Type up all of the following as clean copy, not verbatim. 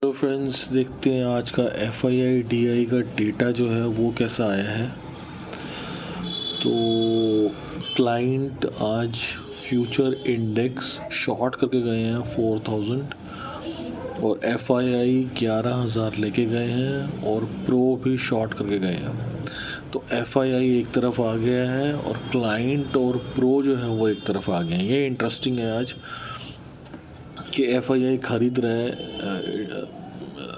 तो फ्रेंड्स देखते हैं आज का F I I D I का डेटा जो है वो कैसा आया है। तो क्लाइंट आज फ्यूचर इंडेक्स शॉर्ट करके गए हैं 4000 और एफ आई आई 11,000 लेके गए हैं और प्रो भी शॉर्ट करके गए हैं। तो एफ आई आई एक तरफ आ गया है और क्लाइंट और प्रो जो है वो एक तरफ आ गए हैं। ये इंटरेस्टिंग है आज कि एफ आई आई खरीद रहे हैं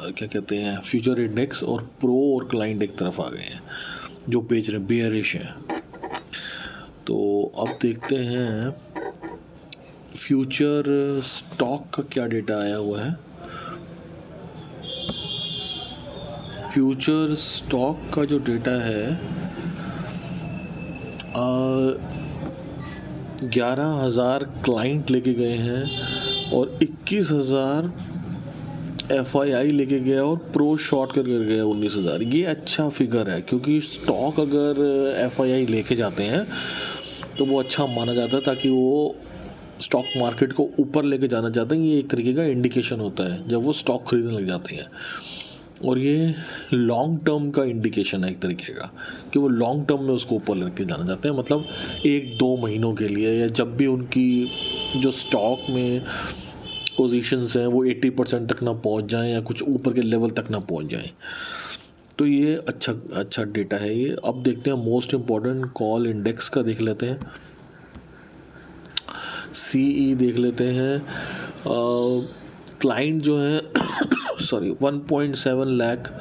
क्या कहते हैं फ्यूचर इंडेक्स और प्रो और क्लाइंट एक तरफ आ गए हैं जो बेच रहे बेयरिश हैं। तो अब देखते हैं फ्यूचर स्टॉक का क्या डेटा आया हुआ है। फ्यूचर स्टॉक का जो डेटा है 11,000 क्लाइंट लेके गए हैं और 21,000 एफ आई आई लेके गया और प्रो शॉर्ट कर गया 19,000। ये अच्छा फिगर है क्योंकि स्टॉक अगर एफ आई आई लेके जाते हैं तो वो अच्छा माना जाता है, ताकि वो स्टॉक मार्केट को ऊपर लेके जाना चाहते हैं। ये एक तरीके का इंडिकेशन होता है जब वो स्टॉक खरीदने लग जाते हैं, और ये लॉन्ग टर्म का इंडिकेशन है एक तरीके का कि वो लॉन्ग टर्म में उसको ऊपर लेके जाना चाहते हैं। मतलब 1-2 महीनों के लिए, या जब भी उनकी जो स्टॉक में पोजीशंस हैं वो 80% तक ना पहुंच जाएं या कुछ ऊपर के लेवल तक ना पहुंच जाएं। तो ये अच्छा डेटा है ये। अब देखते हैं मोस्ट इम्पॉर्टेंट कॉल इंडेक्स का देख लेते हैं, सीई देख लेते हैं। क्लाइंट जो है सॉरी 1.7 लाख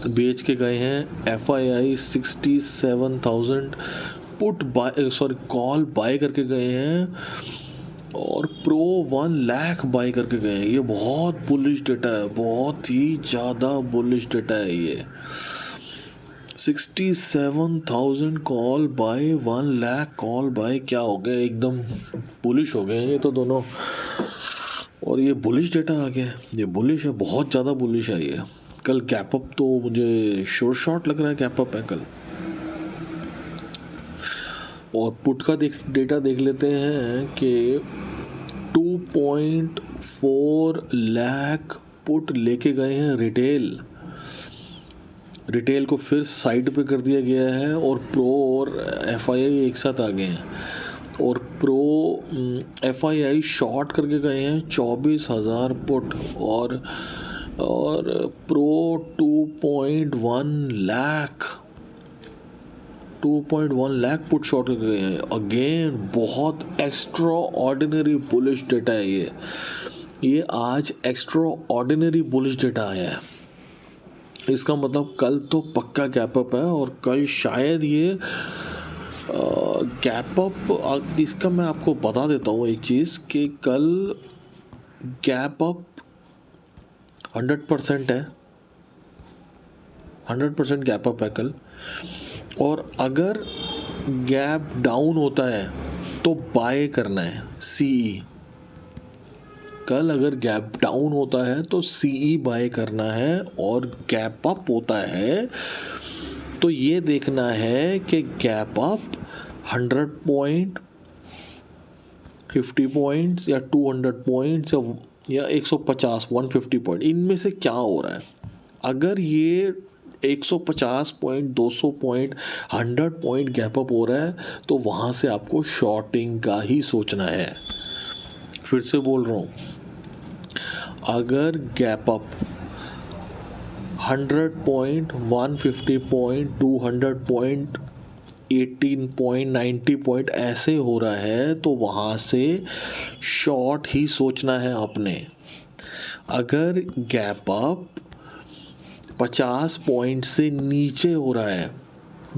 बेच के गए हैं, F I I 67,000 put buy call buy करके गए हैं और प्रो 1 लाख बाय करके गए हैं। ये बहुत बुलिश डेटा है, बहुत ही ज़्यादा बुलिश डेटा है ये। 67,000 call buy 1 lakh call buy, क्या हो गया, एकदम बुलिश हो गए हैं ये तो दोनों। और ये बुलिश डेटा आ गया, ये बुलिश है, बहुत ज़्यादा बुलिश है ये। कल गैप अप तो मुझे शॉर्ट लग रहा है, गैप अप है कल। और पुट का डेटा देख लेते हैं कि 2.4 लाख पुट लेके गए हैं रिटेल को फिर साइड पे कर दिया गया है, और प्रो और एफ आई आई एक साथ आ गए हैं। और pro F I I short करके गए हैं 24,000 पुट, और प्रो 2.1 लाख पुट शॉर्ट करके गए हैं। अगेन बहुत एक्स्ट्रा ऑर्डिनरी बुलिश डेटा है ये आज एक्स्ट्रा ऑर्डिनरी बुलिश डेटा आया है। इसका मतलब कल तो पक्का गैप अप है, और कल शायद ये गैप अप, इसका मैं आपको बता देता हूँ एक चीज़ कि कल गैप अप 100% है, 100% गैप अप है कल। और अगर गैप डाउन होता है तो बाय करना है सीई। कल अगर गैप डाउन होता है तो सीई बाय करना है, और गैप अप होता है तो ये देखना है कि गैप अप 100 पॉइंट, 50 पॉइंट्स या 200 पॉइंट्स या 150 150 पॉइंट, इनमें से क्या हो रहा है। अगर ये 150 point, 200 point, 100 point gap up हो रहा है तो वहाँ से आपको शॉर्टिंग का ही सोचना है। फिर से बोल रहा हूँ, अगर gap up 100 point, 150 point, 200 point, 18 point, 90 point ऐसे हो रहा है तो वहाँ से शॉर्ट ही सोचना है आपने। अगर गैप अप 50 पॉइंट से नीचे हो रहा है,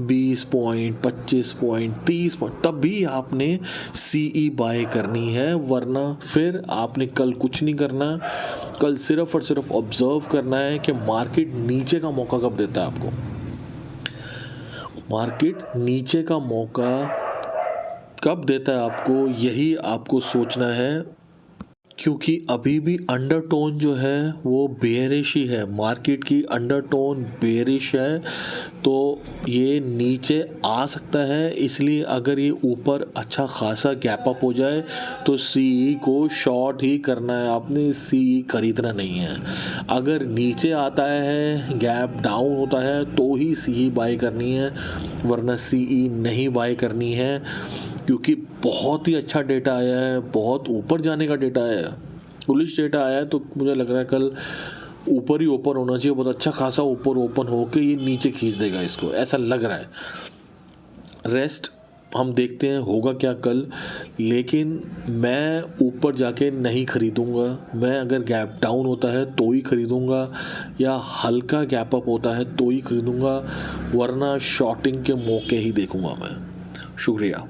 20 पॉइंट, 25 पॉइंट, 30 पॉइंट, तब भी आपने सीई बाय करनी है। वरना फिर आपने कल कुछ नहीं करना, कल सिर्फ और सिर्फ ऑब्जर्व करना है कि मार्केट नीचे का मौका कब देता है आपको। मार्केट नीचे का मौका कब देता है आपको, यही आपको सोचना है क्योंकि अभी भी अंडरटोन जो है वो बेयरिश ही है, मार्केट की अंडरटोन बेयरिश है, तो ये नीचे आ सकता है। इसलिए अगर ये ऊपर अच्छा खासा गैप अप हो जाए तो सीई को शॉर्ट ही करना है, आपने सीई खरीदना नहीं है। अगर नीचे आता है, गैप डाउन होता है तो ही सीई बाय करनी है, वरना सीई नहीं बाय करनी है, क्योंकि बहुत ही अच्छा डेटा आया है, बहुत ऊपर जाने का डेटा आया है, बुलिश डेटा आया है। तो मुझे लग रहा है कल ऊपर ही ओपन होना चाहिए, बहुत अच्छा खासा ऊपर ओपन होके ये नीचे खींच देगा इसको, ऐसा लग रहा है। रेस्ट हम देखते हैं होगा क्या कल, लेकिन मैं ऊपर जाके नहीं खरीदूंगा। मैं अगर गैप डाउन होता है तो ही खरीदूंगा, या हल्का गैप अप होता है तो ही खरीदूंगा, वरना शॉर्टिंग के मौके ही देखूंगा मैं। शुक्रिया।